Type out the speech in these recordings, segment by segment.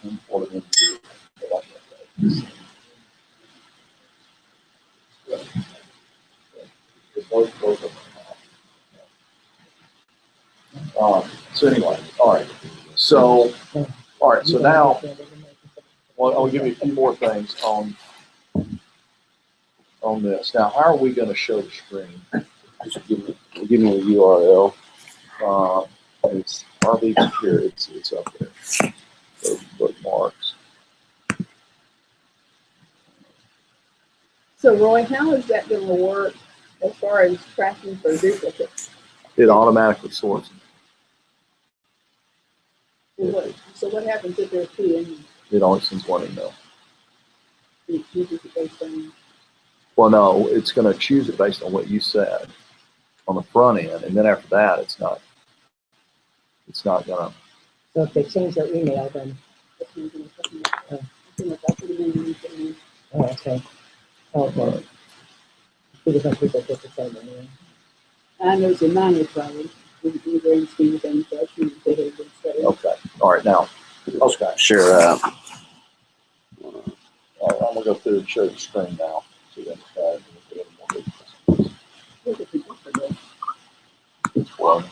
import it into the so anyway, all right. So now, well, I'll give you a few more things on this. Now, how are we going to show the screen? Just give me the URL. It's RV here. It's up there. Those bookmarks. So, Roy, how is that going to work as far as tracking for duplicates? It automatically sorts them. So what happens if there's two in? It only sends one email. It chooses it based on. Well, no, it's going to choose it based on what you said on the front end, and then after that, it's not going to. So if they change their email, then. Oh, okay. Oh, okay. Two different people put the same one. I know it's a minor problem. In the grand scheme of things, so I choose to hit it. Okay. All right. Now, Okay, sure. I'm going to go through and show the screen now. So you understand. It's below.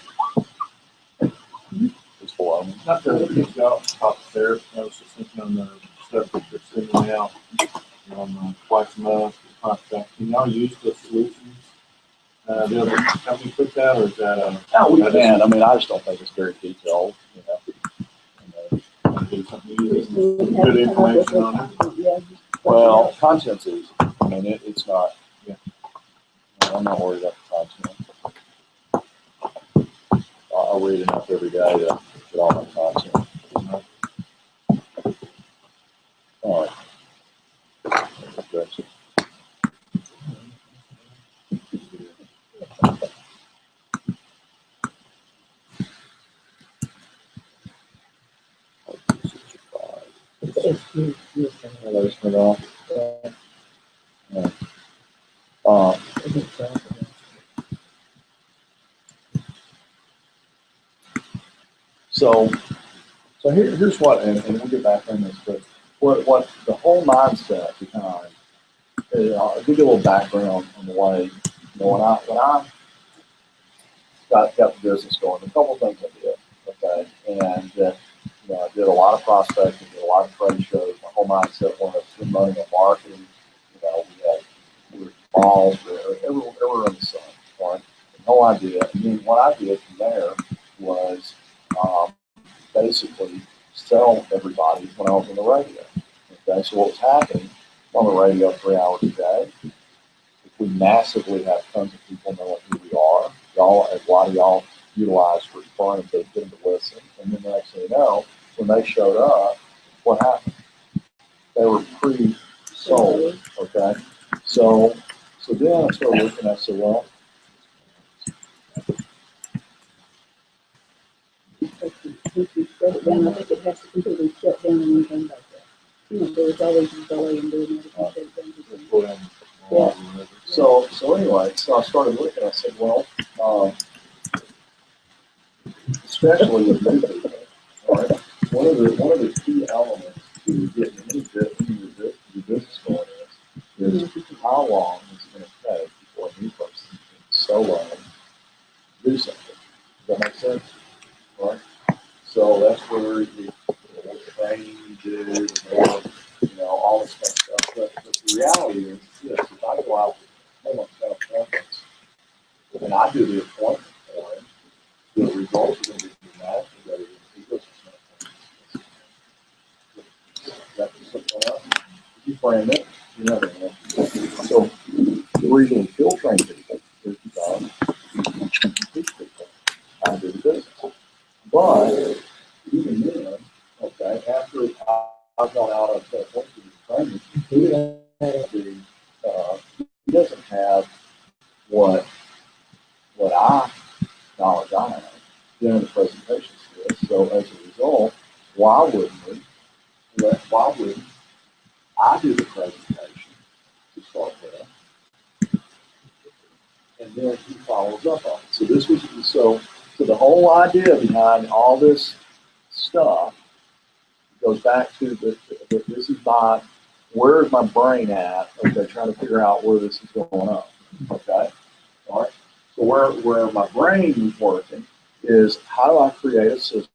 It's below. Not to keep you out top there. I was just thinking on the stuff that you're sending out on Waxma, Can y'all use the solutions? The other company put that, or is that a? No, we can. I mean, I just don't think it's very detailed. You know. Do something good information on it. Well, content's easy. I mean, it's not. Yeah. I'm not worried about the content. I read enough every day to get all my content. All right. So here's what, and we'll get back on this, but what the whole mindset behind, I'll give you a little background on the way, you know, when I got the business going, a couple of things I did, okay, and you know, I did a lot of prospecting, did a lot of trade shows. My whole mindset was spend money on marketing. You know, we were balls, everywhere in the sun, right? No idea. And then what I did from there was basically sell everybody when I was on the radio. Okay, so what was happening on the radio 3 hours a day? If we massively have tons of people knowing who we are, y'all, why do y'all utilize for fun and get them to listen? And then next thing you know, when they showed up, what happened? They were pre-sold. Okay, so then I started looking. I said, well. Once you shut it down, I think it has to completely shut down and anything like that. You know, there's always a delay in doing it. Yeah. So anyway, so I started looking. I said, well, especially with new people, right? One of the key elements to getting any business going is how long is it going to take before a new person can solo do something. Does that make sense? Right? So that's where what training you do, you know, all this kind of stuff. But the reality is this: if I go out with almost 10 appointments, and I do the appointment for him, the results are going to be dramatically better than he goes to 10 appointments. That's something else. If you frame it, you never know. So the reason we field train people is because we can teach people how to do the business. But even then, okay, after I've gone out on training, he doesn't have what knowledge I have during the presentation skills. So as a result, why wouldn't I do the presentation to start with, and then he follows up on it. So the whole idea behind all this stuff goes goes back to this is my, where is my brain at? Okay, trying to figure out where this is going up. Okay, all right. So where my brain is working is how do I create a system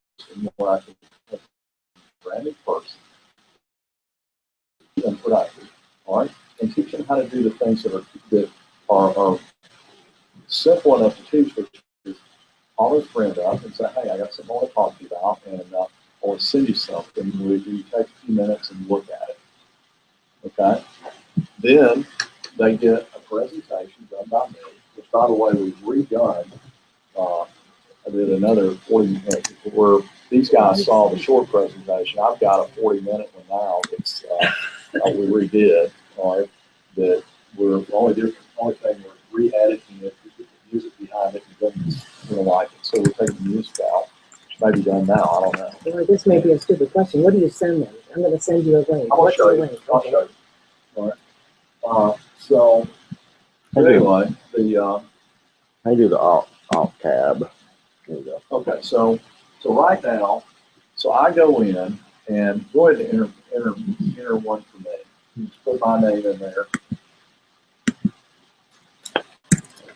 where I can have a brand new person and productive, all right, and teach them how to do the things that are simple enough to teach, which is call his friend up and say, hey, I got something I want to talk to you about, and I want to send you something. Will you take a few minutes and look at it? Okay. Then they get a presentation done by me, which, by the way, we've redone. I did another 40 minutes where these guys saw the short presentation. I've got a 40-minute one now that's we redid. All right, that we're the only thing we're re-editing it to get the music behind it and doesn't like it. So we're taking the music out, which may be done now. I don't know. Well, this may be a stupid question. What do you send them? I'm going to send you a link. I'll What's show the you. link? I'll Okay. show you. All right. So anyway, the I do the alt tab. There you go. okay. So right now, so I go in and go ahead and enter one for me. Just put my name in there.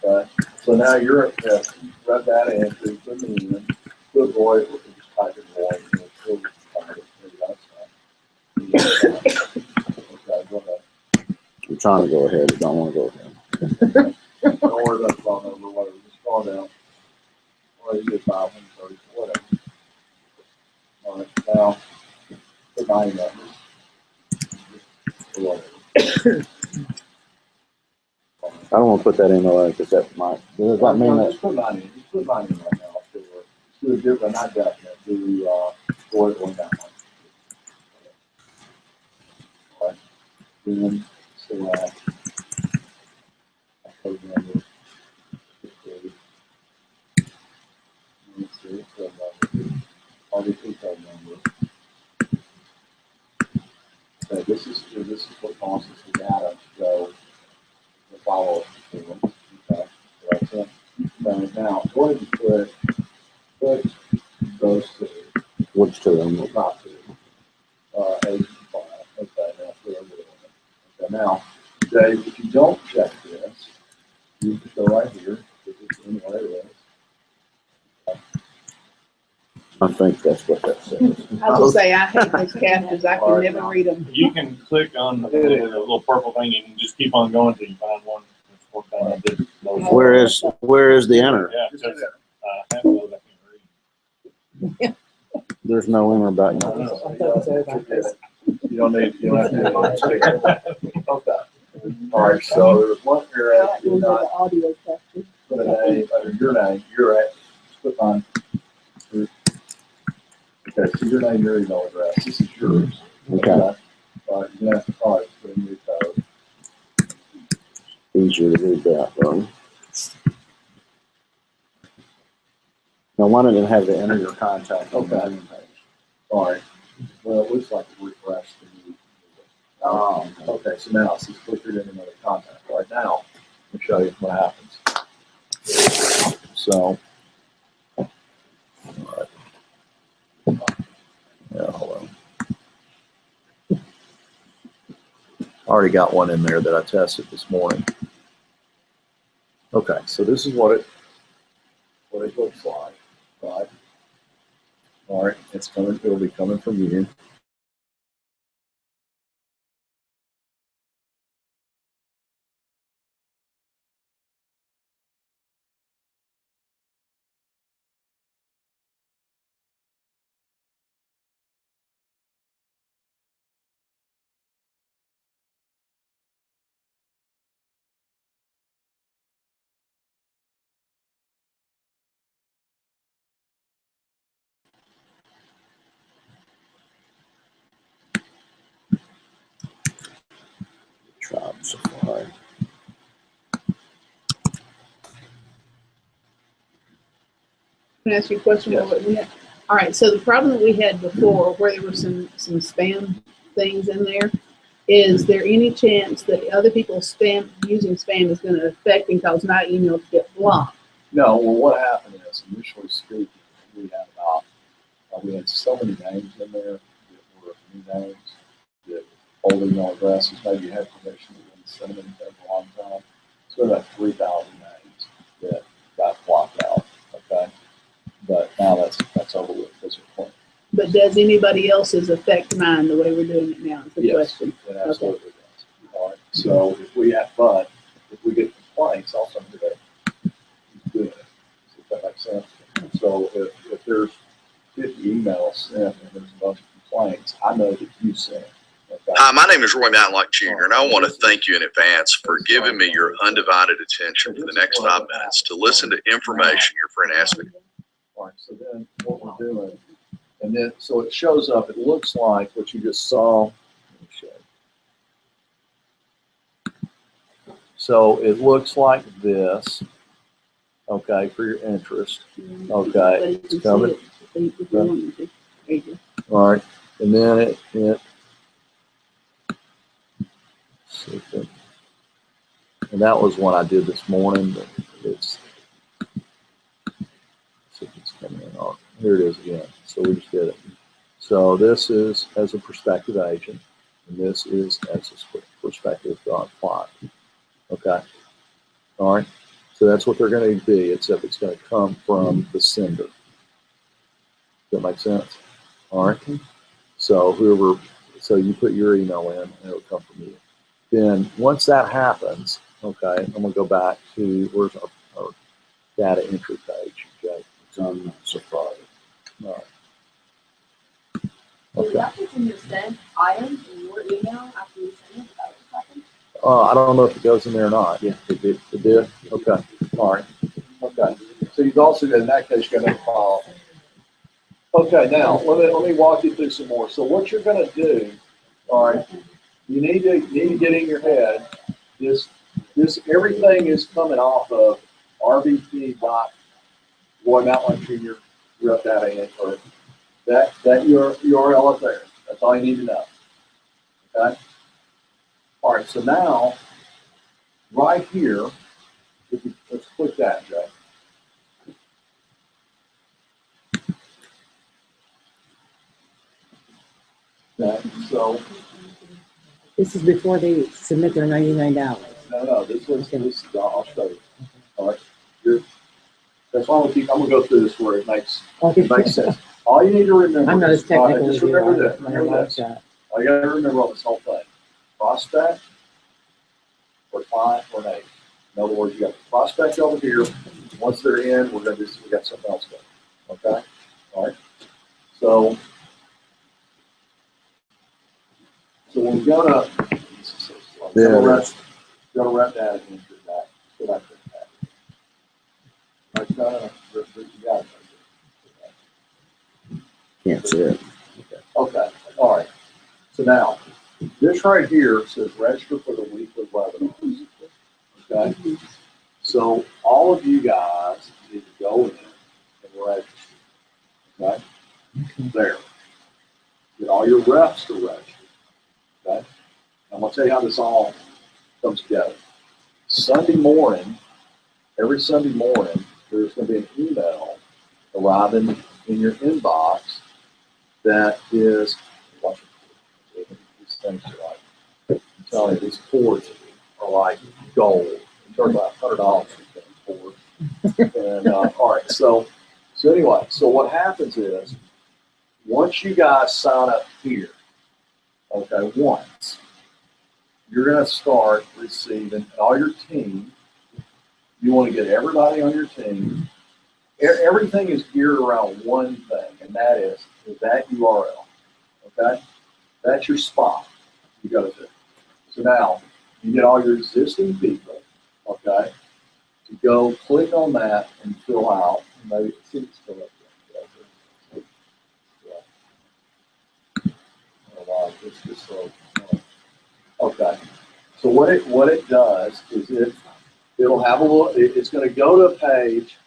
Okay. So now you're rub that in, put me in. Good boy. Just type in boy. Okay. Go ahead. I'm trying to go ahead. I don't want to go ahead. Don't worry about the phone number, whatever. Just call down. Or you get 530, whatever. All right, now, put my number. Whatever. I don't want to put that in there because that might. Does that mean that? Just put mine in. Just put mine in right now. Let's do a different, not definite. Do, go ahead and that one. All right. Then, select. Code number. Let's see, code number. RDP code number. Okay, this is what causes the data to go the follow-up form. Okay, that's it. So now go ahead and put those two. Which two? I'm Not two. Eight and five. Okay, now put over there. Okay, now, Dave, if you don't check this, you just go right here. This is anywhere it is. I think that's what that says. I was gonna say, I hate those captions, I can never read them. You can click on the little purple thing and just keep on going till you find one. That's one thing I did. Where is the enter? Yeah, Just just, do that. half of those I can read. There's no enter button. No, I thought it was about this. You don't have to do it. Okay. All right, so there's one here That after was not the audio caption. put a name, your name, you're at, just put on. Okay, so your name, your email address, this is yours. Okay. All right, you're gonna have to probably put in your code. Easier to read that though. Now, why didn't it have to enter your contact? Okay. All right, well, it looks like it refreshed the new. Okay, so now, since click it in another contact, right now, let me show you what happens. So. All right. Yeah, hold on. I already got one in there that I tested this morning. Okay, so this is what it looks like, right? All right, it's coming. It'll be coming from you. Tribe Safari. Can I ask you a question? Yes. What we had? All right, so the problem that we had before, where there were some spam things in there, is there any chance that other people's using spam is going to affect and cause my email to get blocked? No, well, what happened is, initially speaking, we had so many names in there that were old email addresses, maybe you had permission to send them for a long time. So about 3,000 names that got blocked out, okay? But now that's over with, those are clean. But does anybody else's affect mine the way we're doing it now? Is the Yes, question. it absolutely does. All right, so if we get complaints, also do that. Doing it. If that makes sense. So if there's 50 emails sent and there's a bunch of complaints, I know that you sent. Okay? Hi, my name is Roy Matlock Jr., and I want to thank you in advance for giving me your undivided attention for the next 5 minutes to listen to information your friend asked me. All right, so then what we're doing, and then, so it shows up, it looks like what you just saw. Let me show you. So it looks like this, okay, for your interest. Okay, it's coming. All right, and then it and that was one I did this morning, but it's coming in. Oh, here it is again. So we just did it. So this is as a prospective agent, and this is as a prospective client. Okay. All right. So that's what they're going to be, except it's going to come from the sender. Does that make sense? All right. So so you put your email in, and it'll come from you. Then once that happens, okay, I'm going to go back to where's our data entry page. Okay. It's on Safari. All right. Will that continue to send items in your email after you send it? Is that what happens? I don't know if it goes in there or not. Yeah, it did. It did? Okay. All right. Okay. So you've also got, in that case, you got to file. Okay, now let me walk you through some more. So what you're going to do, all right, you need to get in your head, this everything is coming off of rvp.roymatlock.jr. Rep data in, or that URL up there. That's all you need to know. Okay. All right. So now, right here, let's click that, Jay. Okay. So This is before they submit their $99. no, this is I'll show you. All right. That's why I'm gonna go through this where it makes sense. All you need to remember. I'm not as technical just as you remember are. this. Remember this. All you gotta remember on this whole thing: prospect or client or name. In other words, you got the prospect over here. Once they're in, we got something else going. Okay. All right. So we're gonna rep that again for that. So that's that. All right, you got it. Can't see it. Okay. All right. So now, this right here says register for the weekly webinars. Okay. So all of you guys need to go in and register. Okay. There. Get all your reps to register. Okay. I'm going to tell you how this all comes together. Sunday morning, every Sunday morning, there's going to be an email arriving in your inbox that is, watch it. These things are like, I'm telling you, these cords are like gold. You charge about $100 for these cords. And all right, so anyway, so what happens is, once you guys sign up here, okay, once, you're going to start receiving all your team. You want to get everybody on your team. Everything is geared around one thing, and that is that URL. Okay? That's your spot you go to. So now, you get all your existing people, okay, to go click on that and fill out. Maybe see it's still up there. Oh, wow, it's just so. Okay. So what it does is it'll have a little. It's going to go to a page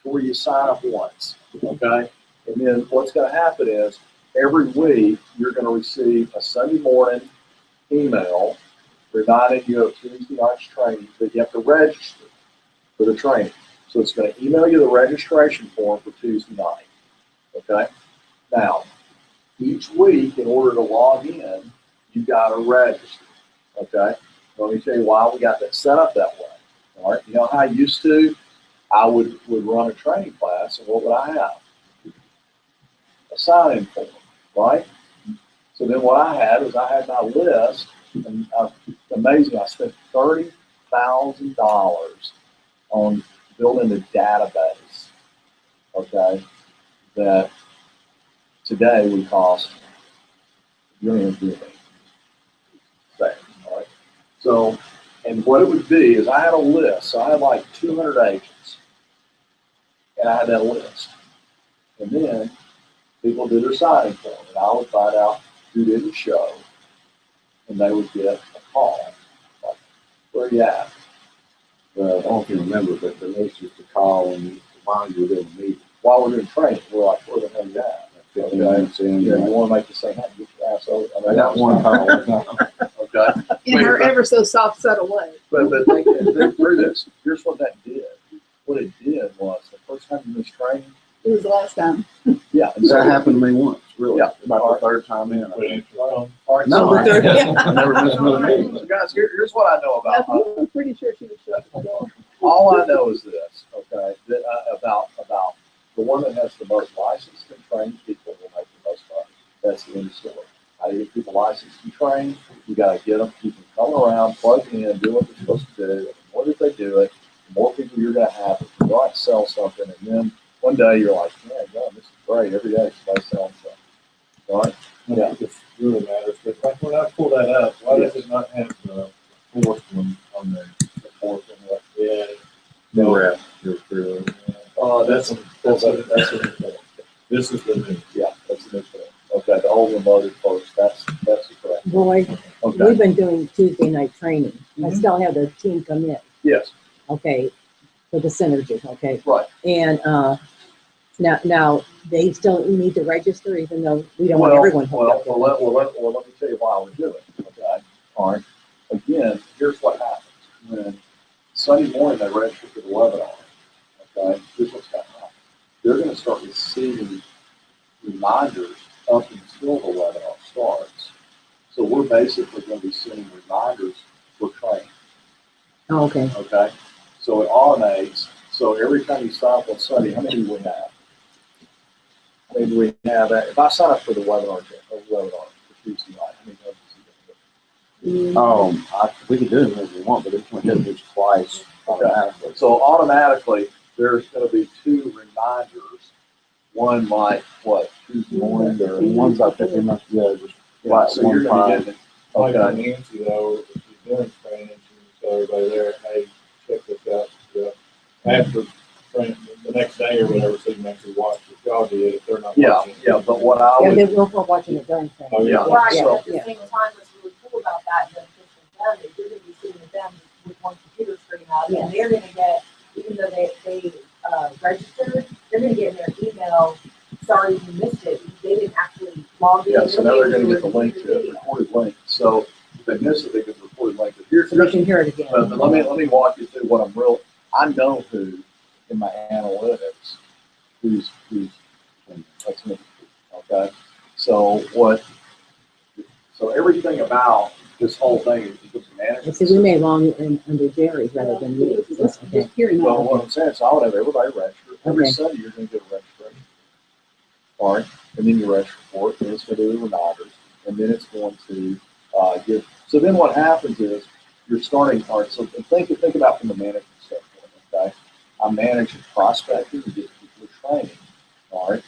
where you sign up once. Okay. And then what's going to happen is every week you're going to receive a Sunday morning email reminding you of Tuesday night's training that you have to register for the training. So it's going to email you the registration form for Tuesday night. Okay. Now, each week, in order to log in, you got to register. Okay. Let me tell you why we got that set up that way. All right. You know how I used to? I would run a training class, and what would I have? A sign-in form, right? So then what I had was I had my list, and amazing, I spent $30,000 on building a database, okay, that today would cost $1 million. All right. So, and what it would be is I had a list. So I had like 200 agents, and I had that list. And then people did their signing form, and I would find out who didn't show, and they would get a call. Like, where you at? Well, I don't know if you remember, but the race used to call and while you were doing the meeting. While we're doing training, we're like, where the hell you at? 15 minutes in. Yeah, you want to make the same, hey, get your ass over. I got one call one time. Okay. In her ever so soft, subtle way. But think through this. Here's what that did. What it did was the first time you missed training, It was the last time. yeah. And so That happened to me once, really. Yeah. About the third time in. Put in your phone. All right, No, so, I I never missed another meeting. so guys, here's what I know about. Now, I'm pretty sure she was shut the door. All I know is this, okay, that, about the one that has the most licensed and trained people will make the most money. That's the end of the story. How do you get people licensed and trained? You got to get them, keep them coming around, plug in, do what they're supposed to do. The more that they do it, the more people you're going to have to go out and sell something. And then one day you're like, man, God, this is great. Every day somebody's selling something. All right? Yeah, it really matters, but like when I pull that up, why does it not have the fourth one on there? The fourth one, like, yeah. No rep. You're through. That's this is the new. Yeah, that's the new thing. Okay, the old one loaded first. That's the correct. Roy, Okay. we've been doing Tuesday night training. I still have the team come in, Yes, okay, for the synergy, okay? right. And, now they still need to register even though we don't want Well, everyone hooked up. let me tell you why we're doing it, okay? All right. Again, here's what happens. When Sunday morning they register for the webinar, okay? Here's what's going to happen. They're going to start receiving reminders up until the webinar starts. So we're basically going to be sending reminders for training, Oh, okay. okay? So it automates. So every time you sign up on Sunday, how many do we have? How many do we have? If I sign up for the webinar for Tuesday night, how many notices are you going to get? We can do it as we want, but it's going to hit twice automatically. So automatically, there's going to be 2 reminders. One like what, Tuesday morning or And one's about 15 minutes, yeah, just yeah, so you're going to get it. Like Okay. on Nancy though, if you're doing training, she can tell everybody there, hey, check this out. Yeah. After training, the next day or whatever, so you can actually watch what y'all did if they're not Yeah, watching. yeah, but what I Yeah, would, they will for watching it during training. Oh, yeah. Right, so- at the same time, what's really cool about that, and beneficial for them, is you're gonna be sitting with them with one computer screen up, and they're gonna get, even though they registered, they're gonna get in their email, sorry you missed it, they didn't actually log in. yeah, so now they're going to They're get the link to it, video. recorded link. So if they miss it, they get the recorded link. But here's, So they can hear it again. but let me walk you through what I know who in my analytics who's that's me. Okay. So everything about this whole thing is because the manager. See, we may long in under Jerry rather than you. Just Okay. hearing Well, that. what I'm saying is I would have everybody register. Every Okay. Sunday you're going to get a registration. All right. And then you register for it, and it's going to do the reminders, and then it's going to give. So then what happens is you're starting, all right, so think about from the management standpoint, okay? I'm managing prospecting to get people training, all right?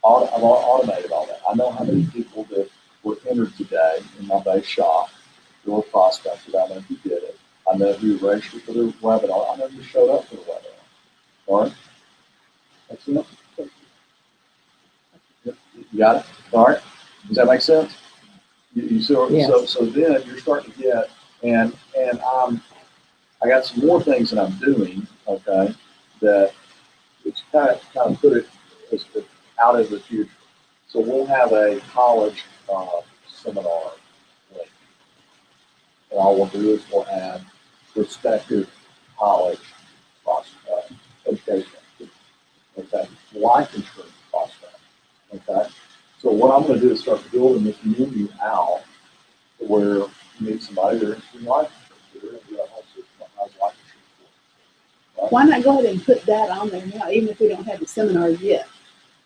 I've automated all that. I know how many people that were entered today in my base shop who were prospected. I know who did it. I know who registered for the webinar. I know who showed up for the webinar. All right? That's it. You got it? All right? Does that make sense? Yes. So then you're starting to get, and I got some more things that I'm doing, okay, that it's kind of put it as out in the future. So we'll have a college seminar link. And all we'll do is we'll add respective college education, okay, life insurance prospect, okay. So what I'm going to do is start building this menu out for where you meet somebody, they're interested in life insurance, they're in the whole system of how's life insurance. Why not go ahead and put that on there now, even if we don't have the seminars yet?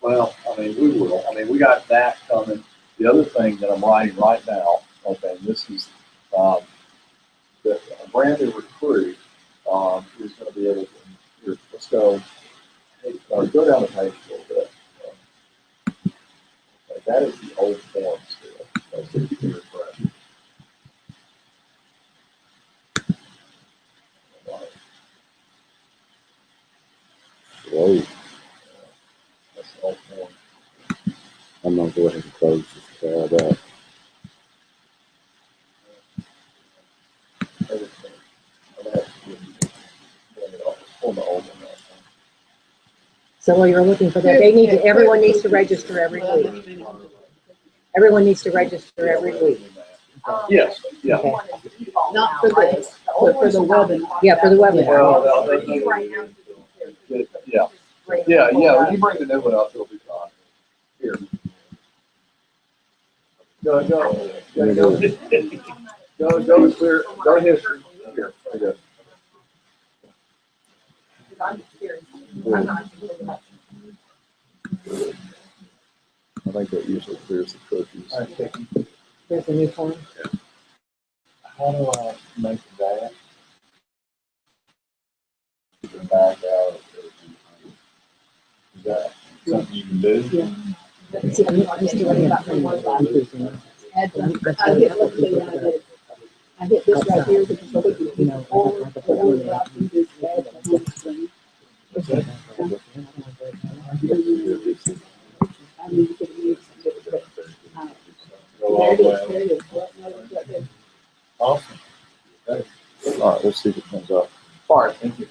Well, I mean, we will. I mean, we got that coming. The other thing that I'm writing right now, okay, and this is a brand new recruit is going to be able to. Here, let's go. Hey, go down the page a little bit. Okay, that is the old form still. That's the computer correct. Whoa, That's the old form. I'm gonna go ahead and close this tab out. Everything. And that's on the old one. So while you're looking for that, they need to, everyone needs to register every week. Everyone needs to register every week. Yes, yeah. Okay. Not for this, but for the webinar. Yeah, for the webinar. Well, yeah. When you bring the new one up, it'll be fine. Here. Go to clear, go to history. Here, there you go. I'm curious. I'm not sure. I think that usually clears the cookies. There's a new form. How do I make that? Back out. Is that something you can do? See, I'm still waiting about the one back. I hit this right here because I look at the forward option, this add to home screen. I need to get rid of some. There it is. Right there. Awesome. All right, let's see if it comes up. All right, thank you.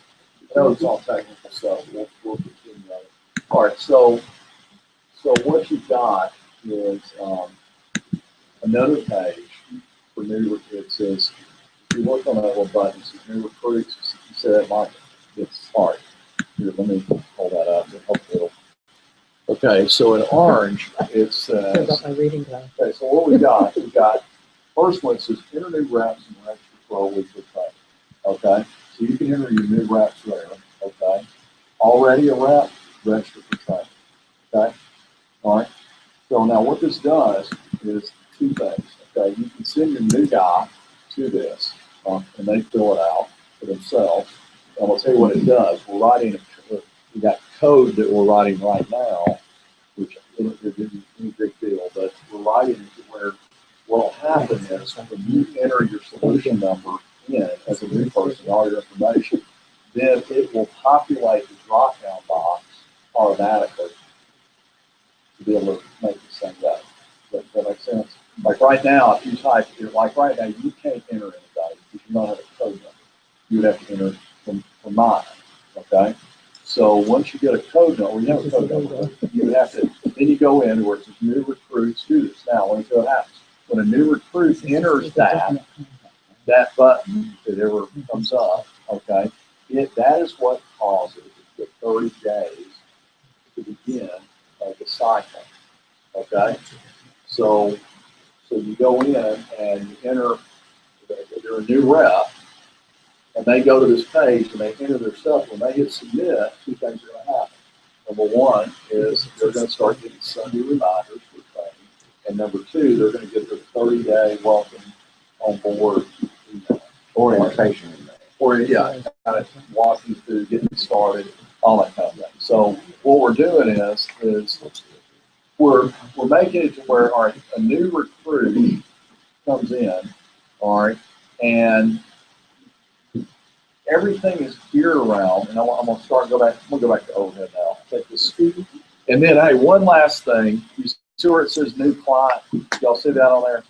I know it's all technical stuff. We'll continue on it. All right, so what you've got is another page for new. It says, if you look on that little button, it says new recruits. You say that might get started. Here, let me pull that up. Hopefully it'll. Okay, so in orange, it says. Turns off my reading glasses. Okay, so what we got first one says enter new reps and register for a weekly pay. Okay, so you can enter your new reps there. Okay, already a rep, register for training. Okay, all right. So now what this does is two things. Okay, you can send your new guy to this, and they fill it out for themselves. And I'll tell you what it does. We're writing. We got code that we're writing right now, which isn't any big deal, but we're writing it to where what will happen is when you enter your solution number in as a new person, all your information, then it will populate the drop-down box automatically to be able to make this thing go. Does that make sense? Like right now, if you type, like right now, you can't enter anybody because you don't have a code number. You would have to enter from mine, okay? So once you get a code number, you have a code number, you would have to, then you go in where it says new recruits do this. Now, let me see what happens. When a new recruit enters that button that ever comes up, okay, that is what causes the 30 days to begin the cycle, okay? So you go in and you enter, they're a new rep, and they go to this page and they enter their stuff. When they hit submit, two things are going to happen. Number one is they're going to start getting Sunday reminders for training. And number two, they're going to get their 30-day welcome on board Orientation. Or, yeah, kind of walk you through getting started, all that kind of thing. So what we're doing is we're making it to where a new recruit comes in, all right, and everything is geared around, and I'm going to go back to overhead now. Take this, and then, hey, one last thing. You see where it says new client? Y'all see that on there?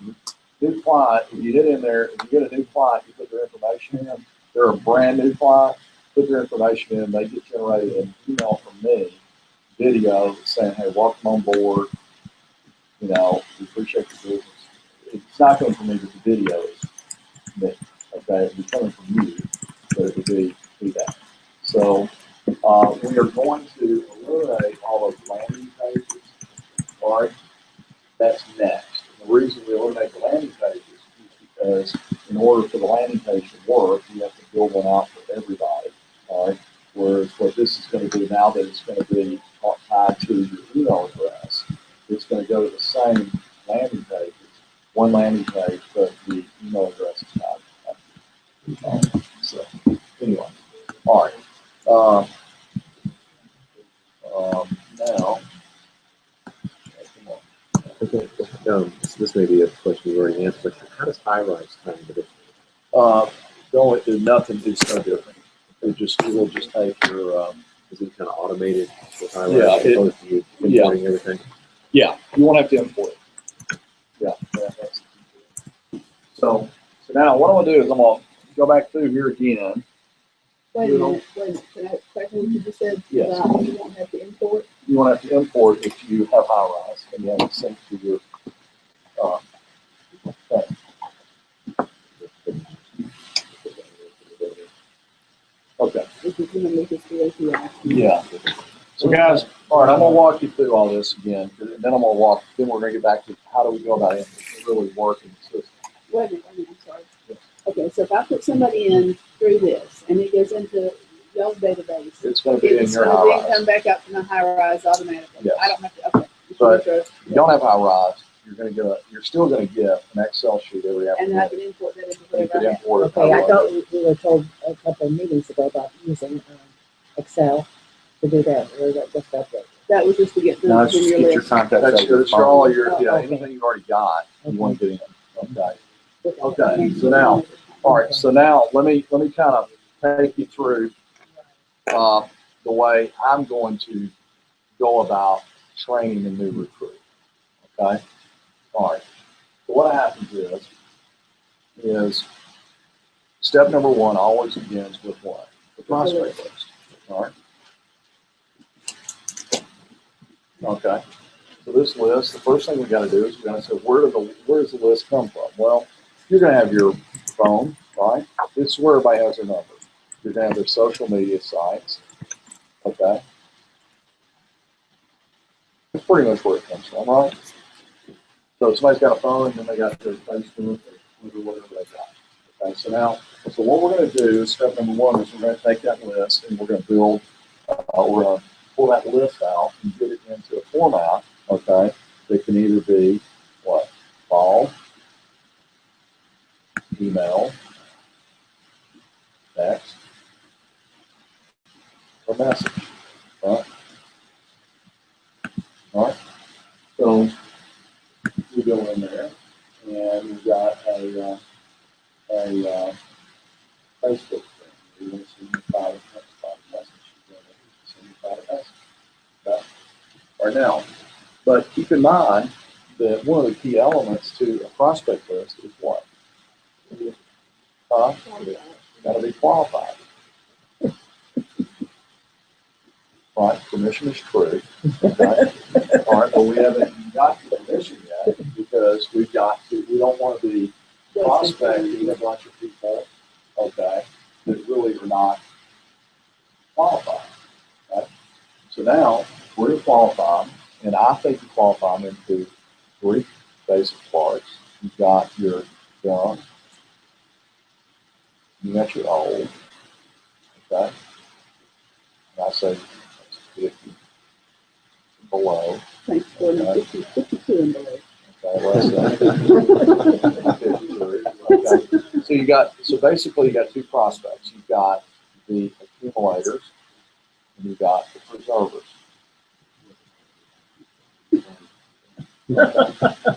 New client, if you hit in there, if you get a new client, you put their information in. They're a brand new client, put their information in, they get generated an email from me, video saying, hey, welcome on board. You know, we appreciate your business. It's not coming from me, but the video is me. Okay, it'll be coming from you, but it would be that. So we are going to eliminate all those landing pages. All right, that's next. And the reason we eliminate the landing pages is because in order for the landing page to work, you have to build one out for everybody, all right? Whereas what this is going to do now that it's going to be tied to your email address, it's going to go to the same landing page. It's one landing page, but the email address is not. So anyway, all right. Now, come on. Okay, this may be a question you already answered, but how does high-rise tie into this? Don't do nothing. It's no different. It will just take your. Is it kind of automated with high-rise Yeah, as opposed to you importing everything? Yeah, you won't have to import it. Yeah. So now what I'm gonna do is I'm gonna go back through here again. Wait a minute, can I correct what you just said? Yes. About you won't have to import? You won't have to import if you have high rise and you have it synced to your. Thing. Okay. If you're gonna make this the API. Yeah. So guys, all right, I'm gonna walk you through all this again, and then then we're gonna get back to how do we go about it really working the system. Wait a minute, I'm sorry. Okay, so if I put somebody in through this and it goes into y'all's database, It's gonna be in it's your gonna high then rise. come back up to my high rise automatically. Yes. I don't have to, okay. But if you don't have high rise, you're still gonna get an Excel sheet every And I afternoon. can import that into You whatever can I have. import it. Okay, I thought we were told a couple of meetings ago about using Excel to do that, or that just update. That was just to get No, them it's in just your get your list. contact. That's your all your, Oh, okay. anything you've already got, you want to get in. Okay. Okay. Okay, so now, all right, so now let me kind of take you through the way I'm going to go about training a new recruit. Okay, all right. So what happens is step number one always begins with what? The prospect list. All right. Okay. So this list, the first thing we got to do is we got to say where does the list come from? Well, you're going to have your phone, right? This is where everybody has their number. You're going to have their social media sites. Okay. That's pretty much where it comes from, right? So if somebody's got a phone and then they got their Facebook or whatever they got. Okay. So what we're going to do, step number one, is we're going to take that list and we're going to build, we're going to pull that list out and get it into a format, okay, that can either be what? Call, email, text, or message, right? All right. So we go in there and we've got a Facebook thing. We want to send you a private message. You want to send you a private message. Okay. Right now. But keep in mind that one of the key elements to a prospect list is what? Got to be qualified. Right, permission is true. Okay. All right, but we haven't got the permission yet because we don't want to be prospecting a bunch of people, okay, that really are not qualified. Right? So now we're going to qualify them, and I think you qualify them into three basic parts. You've got your young, you got your old, okay, and I say 50 below. Thanks for the 52 and below. Okay, less than 53. Okay. So basically you got two prospects. You've got the accumulators and you've got the preservers.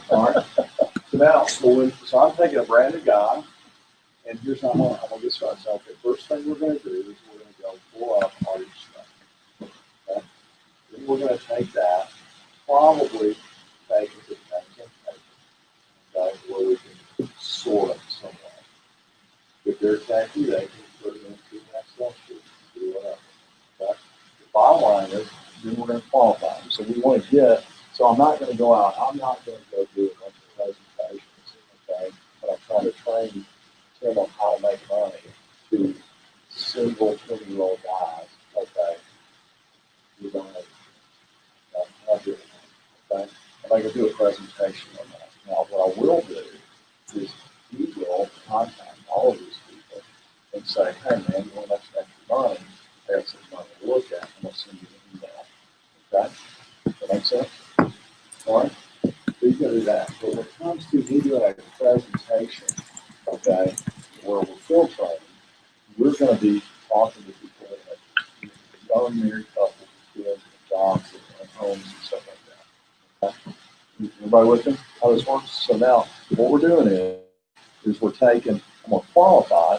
All right. So I'm taking a brand new guy, and here's how I'm gonna get started. So, okay, first thing we're gonna do is we're gonna go pull up all your stuff. Okay. Then we're gonna take that, probably take it to the paper, okay, where we can sort it somewhere. If they're tacky, they can put it into the Excel sheet, do whatever. Okay. The bottom line is, then we're gonna qualify them. So we want to get. So I'm not going to go out. I'm not going to go do a bunch of presentations, okay? But I'm trying to train them on how to make money to single 20-year-old guys, okay? Who don't have to, okay? I'm not going to do a presentation on that. Now, what I will do is he will hey man, you want to extra money? I got some money to look at. I'm gonna send you an email. Okay, that makes sense. All right, so you can do that. But when it comes to me doing a presentation, okay, where we're filtering, we're going to be talking to people that have young married couples with kids and jobs and homes and stuff like that. Okay, everybody with me? How this works? So now what we're doing is we're taking, I'm going to qualify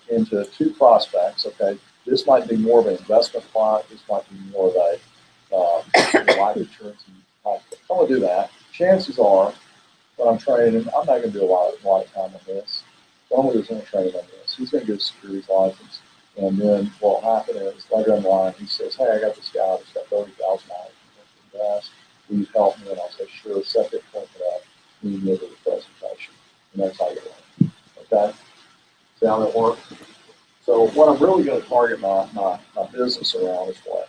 into 2 prospects. Okay, this might be more of an investment client. This might be more of a life insurance type. I'm going to do that. Chances are, when I'm training, I'm not going to do a lot of time on this. Normally, there's no training on this. He's going to get a securities license, and then what will happen is later in the line, he says, "Hey, I got this guy that's got $30,000 to invest. Will you help me?" And I'll say, "Sure." Set the appointment up. We can go to the presentation, and that's how you learn. Okay. See how that works? So what I'm really going to target my business around is what?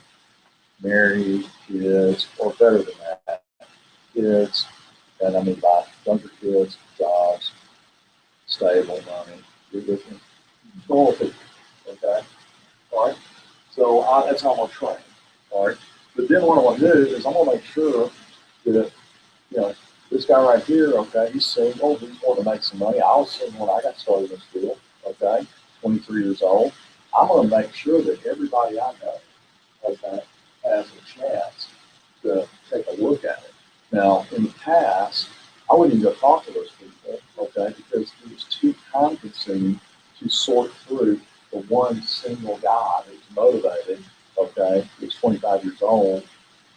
Married, kids, or better than that, kids, and I mean by younger kids, jobs, stable money. You're with me? Normal people. Okay. All right. So that's how I'm going to train. All right. But then what I want to do is I'm going to make sure that, you know, this guy right here, okay, he's single, he's wanting to make some money. I was single when I got started in this field, okay, 23 years old. I'm going to make sure that everybody I know, okay, has a chance to take a look at it. Now, in the past, I wouldn't even go talk to those people, okay, because it was too time consuming to sort through the one single guy that was motivated, okay, he was 25 years old,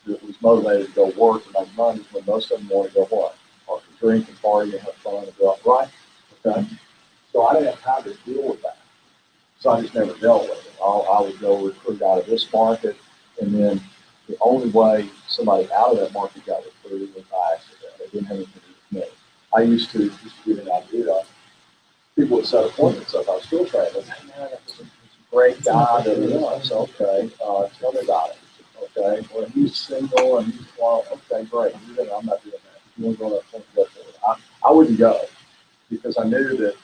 that was motivated to go work and make money when most of them want to go what? Or drink and party and have fun and go out, right? Okay. So I didn't have time to deal with that. So I just never dealt with it. I would go recruit out of this market, and then the only way somebody out of that market got recruited was by accident. They didn't have anything to do with me. I used to give an idea. People would set appointments up. I was still training. They'd say, "Man, I got this great guy that wants." Okay, tell me about it. Okay, well, he's single and he's, well, okay, great. I'm not doing that. You want to go on that point, go for it. I wouldn't go because I knew that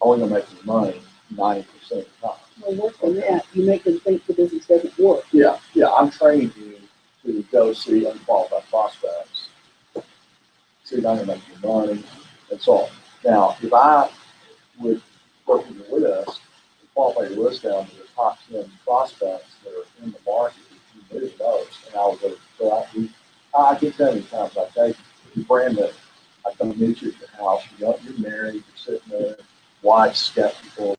I wasn't going to make any money 90% of the time. Well, worse than that, you make them think the business doesn't work. Yeah, I'm training you to go see unqualified prospects, see if I can make you money, and so on. Now, if I would work with your list, qualify your list down to the top 10 prospects that are in the market, you knew those, and I would go out. I can tell you times I take you brand new. I come meet you at your house. You're married. You're sitting there. Wife's skeptical.